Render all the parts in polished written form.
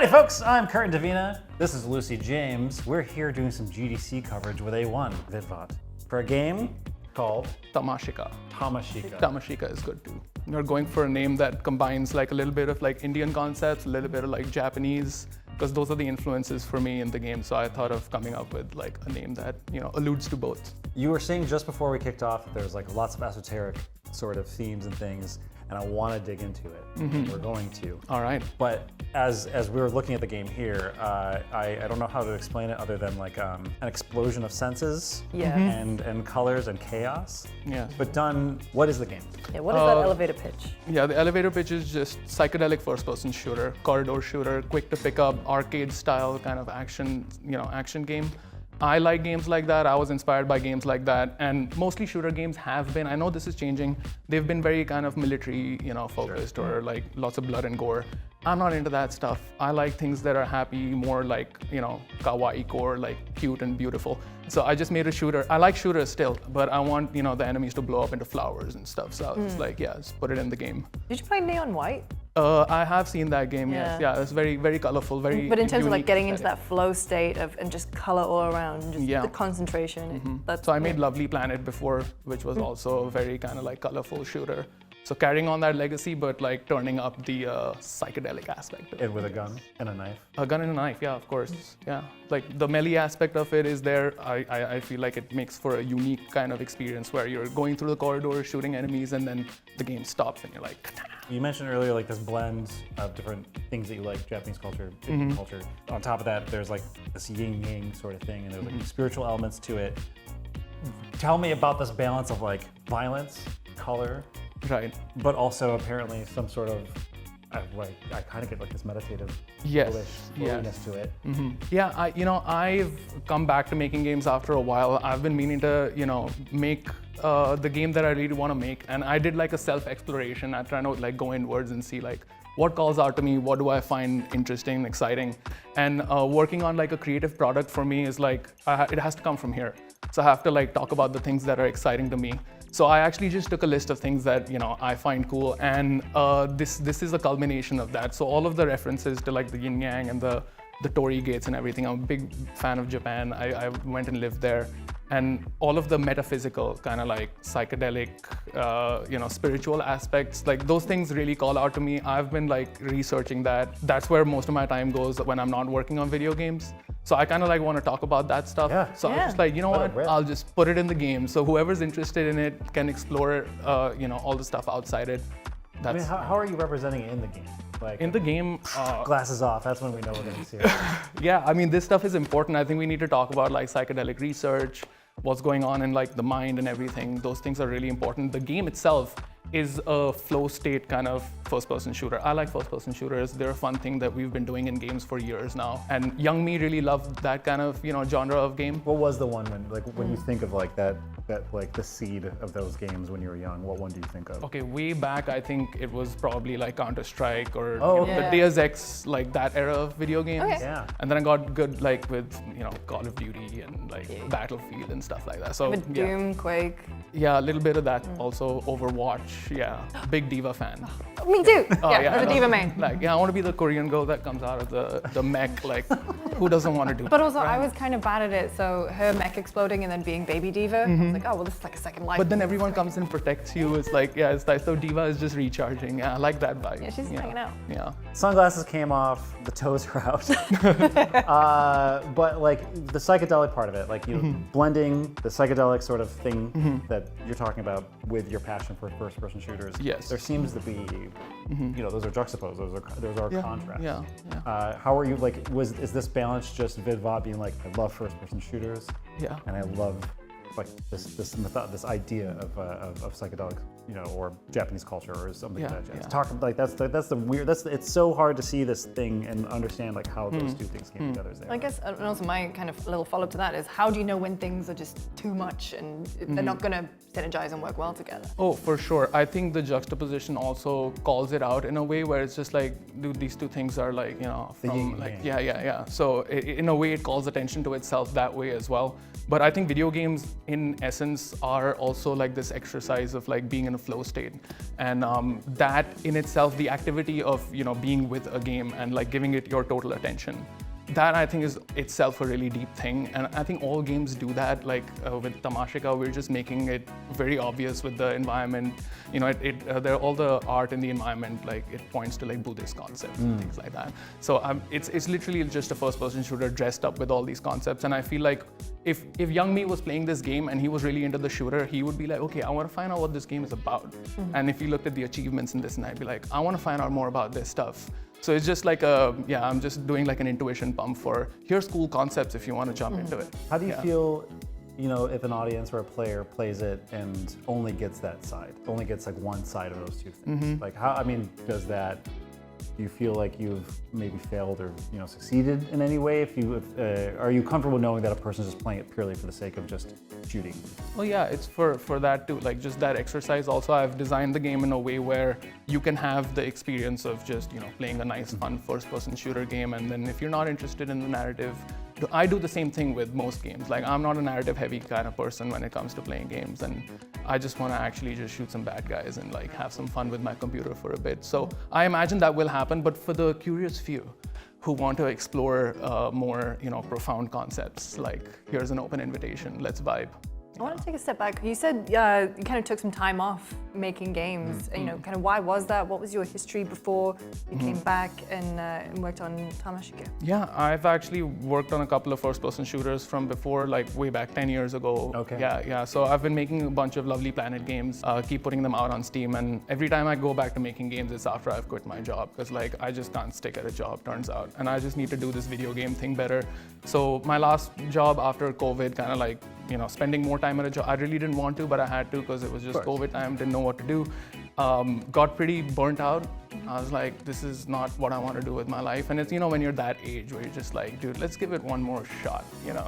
Howdy folks, I'm Kurt Davina. This is Lucy James. We're here doing some GDC coverage with A1, Vidhvat, for a game called Tamashika. Tamashika. Tamashika is good too. We're going for a name that combines like a little bit of like Indian concepts, a little bit of like Japanese, because those are the influences for me in the game. So I thought of coming up with like a name that, you know, alludes to both. You were saying just before we kicked off that there's like lots of esoteric sort of themes and things, and I want to dig into it. And we're going to. All right. But as we were looking at the game here, I don't know how to explain it other than like an explosion of senses and colors and chaos. Yeah. But done, what is the game? Yeah, what is that elevator pitch? Yeah, the elevator pitch is just psychedelic first-person shooter, corridor shooter, quick to pick up, arcade-style kind of action, action game. I like games like that. I was inspired by games like that, and mostly shooter games have been. I know this is changing. They've been very kind of military, focused or like lots of blood and gore. I'm not into that stuff. I like things that are happy, more like kawaii core, like cute and beautiful. So I just made a shooter. I like shooters still, but I want the enemies to blow up into flowers and stuff. So I was like, yeah, just put it in the game. Did you play Neon White? I have seen that game. Yes, yeah, it's very, very colorful, very. But in terms of like getting aesthetic. into that flow state of and just color all around, and just the concentration. So I made Lovely Planet before, which was also a very kind of like colorful shooter. So carrying on that legacy, but like turning up the psychedelic aspect of it. And with a gun and a knife? A gun and a knife, yeah, of course. Yeah, like the melee aspect of it is there. I feel like it makes for a unique kind of experience where you're going through the corridor, shooting enemies, and then the game stops and you're like, "Ka-ta." You mentioned earlier like this blend of different things that you like, Japanese culture, Indian culture. On top of that, there's like this yin-yang sort of thing, and there's like spiritual elements to it. Tell me about this balance of like violence, color, Right. but also apparently some sort of, I kind of get like this meditative floatiness to it. Yeah, I've come back to making games after a while. I've been meaning to, make the game that I really want to make, and I did like a self-exploration. I'm trying to like go inwards and see like what calls out to me, what do I find interesting and exciting, and working on like a creative product for me is like it has to come from here. So I have to like talk about the things that are exciting to me. So I actually just took a list of things that I find cool, and this is a culmination of that. So all of the references to like the yin yang and the torii gates and everything. I'm a big fan of Japan. I went and lived there, and all of the metaphysical kind of like psychedelic, spiritual aspects, like those things really call out to me. I've been like researching that. That's where most of my time goes when I'm not working on video games. So I kind of like want to talk about that stuff. So I'm just like, what? I'll just put it in the game. So whoever's interested in it can explore, all the stuff outside it. I mean, how are you representing it in the game? Like in the game, glasses off. That's when we know we're going to see it. Yeah, I mean, this stuff is important. I think we need to talk about like psychedelic research, what's going on in like the mind and everything. Those things are really important. The game itself is a flow state kind of first-person shooter. I like first-person shooters. They're a fun thing that we've been doing in games for years now. And young me really loved that kind of genre of game. What was the one when you think of like that like the seed of those games when you were young? What one do you think of? Okay, way back, I think it was probably like Counter-Strike or okay. the Deus Ex, like that era of video games. Okay. Yeah. And then I got good like with Call of Duty and like Battlefield and stuff like that. So With Doom, Quake. Yeah, a little bit of that. Also Overwatch. Yeah, big Diva fan. Me too. Oh, yeah, I'm a Diva main. Like, I want to be the Korean girl that comes out of the mech. Like, who doesn't want to do that? But also, I was kind of bad at it. So her mech exploding and then being Baby Diva, I was like, oh well, this is like a second life. But then everyone comes and protects you. It's like, yeah, it's like, so Diva is just recharging. Yeah, I like that vibe. Yeah, she's hanging out. Yeah. Sunglasses came off, the toes are out. But like the psychedelic part of it, like blending the psychedelic sort of thing that you're talking about with your passion for first-person shooters. Yes. There seems to be, those are juxtaposed. Those are contrasts. Yeah. How are you like? Is this balance just Vidhvat being like, I love first-person shooters? Yeah. And I love like this idea of psychedelics, or Japanese culture or something like that. Talk like that's the weird. It's so hard to see this thing and understand like how those two things came together. I guess, and also my kind of little follow-up to that is, how do you know when things are just too much and they're not going to synergize and work well together? Oh, for sure. I think the juxtaposition also calls it out in a way where it's just like, dude, these two things are like, from like, yeah. So in a way, it calls attention to itself that way as well. But I think video games, in essence, are also like this exercise of like being in in a flow state. And that in itself, the activity of being with a game and like giving it your total attention, that I think is itself a really deep thing. And I think all games do that. Like with Tamashika, we're just making it very obvious with the environment. All the art in the environment, like it points to like Buddhist concepts and things like that. So it's literally just a first-person shooter dressed up with all these concepts. And I feel like if young me was playing this game and he was really into the shooter, he would be like, okay, I want to find out what this game is about. And if he looked at the achievements in this, and I'd be like, I want to find out more about this stuff. So it's just like I'm just doing like an intuition pump for here's cool concepts if you want to jump into it. How do you feel, if an audience or a player plays it and only gets that side, only gets like one side of those two things? Like do you feel like you've maybe failed or succeeded in any way? Are you comfortable knowing that a person is just playing it purely for the sake of just shooting? Well, yeah, it's for that too. Like just that exercise. Also, I've designed the game in a way where you can have the experience of just playing a nice, fun first-person shooter game, and then if you're not interested in the narrative, I do the same thing with most games. Like I'm not a narrative-heavy kind of person when it comes to playing games, and I just want to actually just shoot some bad guys and like have some fun with my computer for a bit. So I imagine that will happen, but for the curious few who want to explore more, profound concepts, like here's an open invitation, let's vibe. I want to take a step back. You said you kind of took some time off making games. Kind of why was that? What was your history before you came back and worked on Tamashika? Yeah, I've actually worked on a couple of first-person shooters from before, like way back 10 years ago. Okay. Yeah. So I've been making a bunch of Lovely Planet games, keep putting them out on Steam, and every time I go back to making games, it's after I've quit my job, because like I just can't stick at a job, turns out, and I just need to do this video game thing better. So my last job after COVID, kind of like spending more time at a job. I really didn't want to, but I had to because it was just COVID time, didn't know what to do. Got pretty burnt out. I was like, this is not what I want to do with my life. And it's, when you're that age where you're just like, dude, let's give it one more shot, And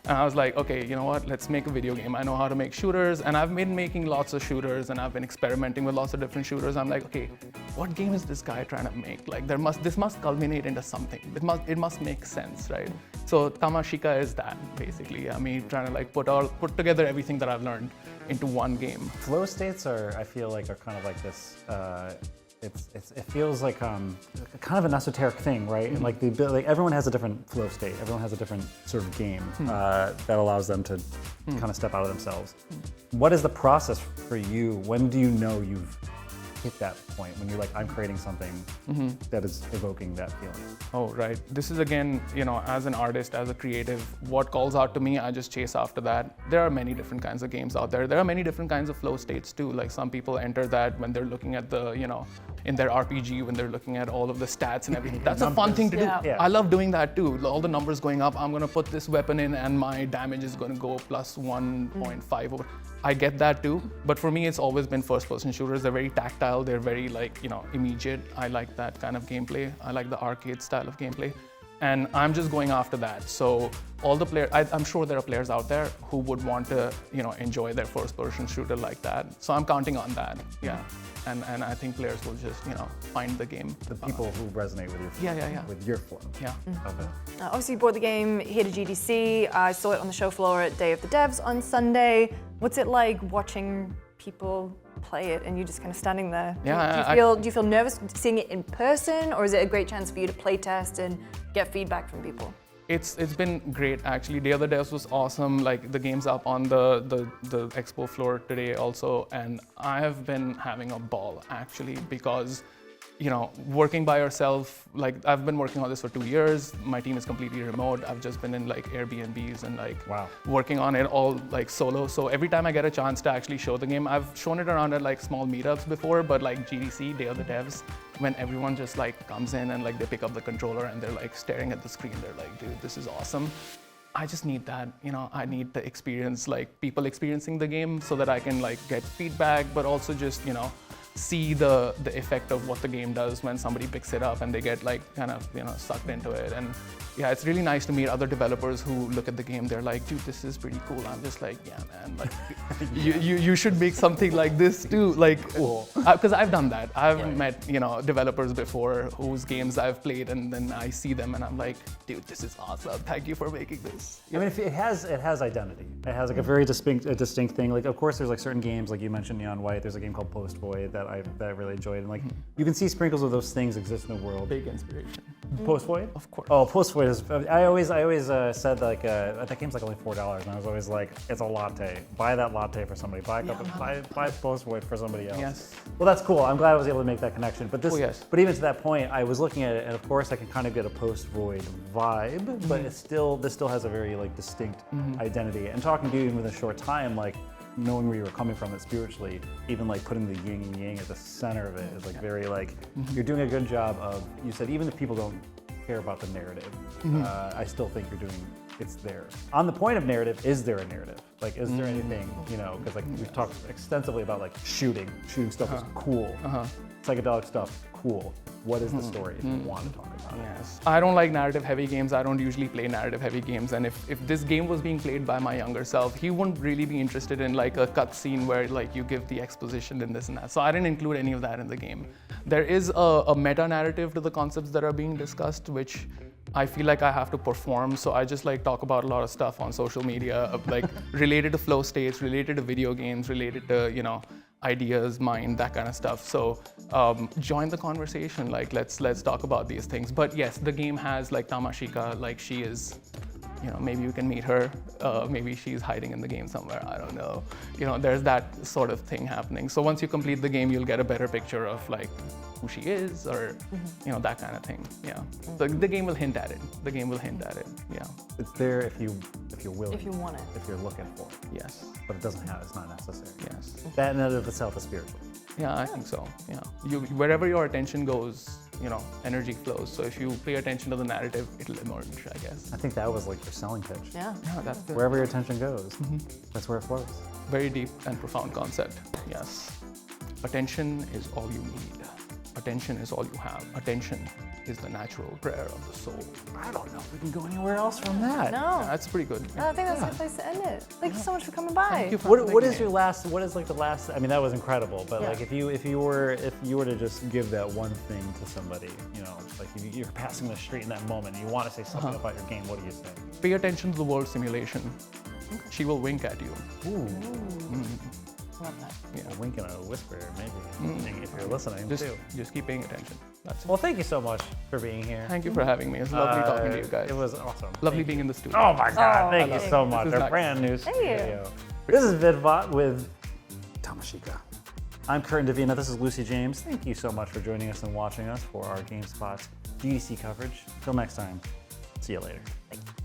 I was like, okay, you know what? Let's make a video game. I know how to make shooters, and I've been making lots of shooters, and I've been experimenting with lots of different shooters. I'm like, okay, what game is this guy trying to make? Like, this must culminate into something. It must make sense, right? So Tamashika is that, basically. Me trying to like put together everything that I've learned into one game. Flow states I feel like are kind of like this. It feels like kind of an esoteric thing, right? And like everyone has a different flow state. Everyone has a different sort of game that allows them to kind of step out of themselves. What is the process for you? When do you know you've hit that point when you're like, I'm creating something that is evoking that feeling? Oh, right. This is again, as an artist, as a creative, what calls out to me, I just chase after that. There are many different kinds of games out there. There are many different kinds of flow states too. Like some people enter that when they're looking at the, in their RPG, when they're looking at all of the stats and everything. That's a fun thing to do. Yeah. I love doing that too. All the numbers going up, I'm gonna put this weapon in and my damage is gonna go plus 1.5 over. I get that too, but for me, it's always been first-person shooters. They're very tactile. They're very immediate. I like that kind of gameplay. I like the arcade style of gameplay, and I'm just going after that. So all the players, I'm sure there are players out there who would want to, enjoy their first-person shooter like that. So I'm counting on that. Yeah, and I think players will just, find the game. The people who resonate with your with your form of it. Obviously, you brought the game here to GDC. I saw it on the show floor at Day of the Devs on Sunday. What's it like watching people play it and you just kind of standing there? Yeah, do you feel nervous seeing it in person, or is it a great chance for you to play test and get feedback from people? It's been great actually. Day of the Devs was awesome. Like the game's up on the expo floor today also, and I have been having a ball actually because working by yourself, like I've been working on this for 2 years. My team is completely remote. I've just been in like Airbnbs and like working on it all like solo. So every time I get a chance to actually show the game, I've shown it around at like small meetups before, but like GDC, Day of the Devs, when everyone just like comes in and like they pick up the controller and they're like staring at the screen, they're like, dude, this is awesome. I just need that, I need the experience, like people experiencing the game so that I can like get feedback, but also just, see the effect of what the game does when somebody picks it up and they get like kind of sucked into it. And yeah, it's really nice to meet other developers who look at the game. They're like, dude, this is pretty cool. I'm just like, yeah, man, like you should make something like this too. Like, Cool. Because I've done that. I've met developers before whose games I've played, and then I see them and I'm like, dude, this is awesome. Thank you for making this. I mean, it has identity. It has like a very distinct thing. Like, of course, there's like certain games, like you mentioned Neon White. There's a game called Post Void that I really enjoyed, and like you can see sprinkles of those things exist in the world. Big inspiration. Post Void? Of course. Oh, Post Void is. I always said like that game's like only $4, and I was always like, it's a latte. Buy that latte for somebody. Buy a cup of buy Post Void for somebody else. Yes. Well, that's cool. I'm glad I was able to make that connection. But this, yes. but even to that point, I was looking at it, and of course, I can kind of get a Post Void vibe, but this still has a very like distinct identity. And talking to you even within a short time, like knowing where you were coming from, it spiritually, even like putting the yin and yang at the center of it is like very like you're doing a good job of. You said even if people don't care about the narrative, I still think you're doing. It's there. On the point of narrative, is there a narrative? Like, is there anything, because like we've talked extensively about like shooting stuff is cool. Psychedelic stuff, cool. What is the story if you want to talk about it? Yes. I don't like narrative heavy games. I don't usually play narrative heavy games. And if this game was being played by my younger self, he wouldn't really be interested in like a cutscene where like you give the exposition and this and that. So I didn't include any of that in the game. There is a meta narrative to the concepts that are being discussed, which I feel like I have to perform, so I just like talk about a lot of stuff on social media, like related to flow states, related to video games, related to ideas, mind, that kind of stuff. So join the conversation. Like let's talk about these things. But yes, the game has like Tamashika. Like she is, maybe you can meet her. Maybe she's hiding in the game somewhere. I don't know. There's that sort of thing happening. So once you complete the game, you'll get a better picture of like who she is, or that kind of thing. Yeah. So the game will hint at it. Yeah. It's there if you're willing. If you want it. If you're looking for it. Yes. But it's not necessary. Yes. That in and of itself is spiritual. Yeah, I think so. Yeah. Wherever your attention goes, energy flows. So if you pay attention to the narrative, it'll emerge, I guess. I think that was like your selling pitch. Yeah. Yeah, that's good. Wherever your attention goes, that's where it flows. Very deep and profound concept. Yes. Attention is all you need. Attention is all you have. Attention is the natural prayer of the soul. I don't know if we can go anywhere else from that. No. Yeah, that's pretty good. No, I think that's a good place to end it. Thank you so much for coming by. Thank you for What having is me. what is like the last, I mean, that was incredible, but Yeah. like if you were to just give that one thing to somebody, like if you're passing the street in that moment and you want to say something about your game, what do you say? Pay attention to the world simulation. She will wink at you. Ooh. Love that. A wink and a whisper, maybe, if you're listening too. Just keep paying attention. That's it. Well, thank you so much for being here. Thank you for having me. It's lovely talking to you guys. It was awesome. Lovely Thank being you. in the studio. Oh my God, Oh, thank you thank so you. much. This is Our nice. brand new you. studio. This is Vidhvat with Tamashika. I'm Curtin Davina. This is Lucy James. Thank you so much for joining us and watching us for our GameSpot GDC coverage. Until next time, see you later.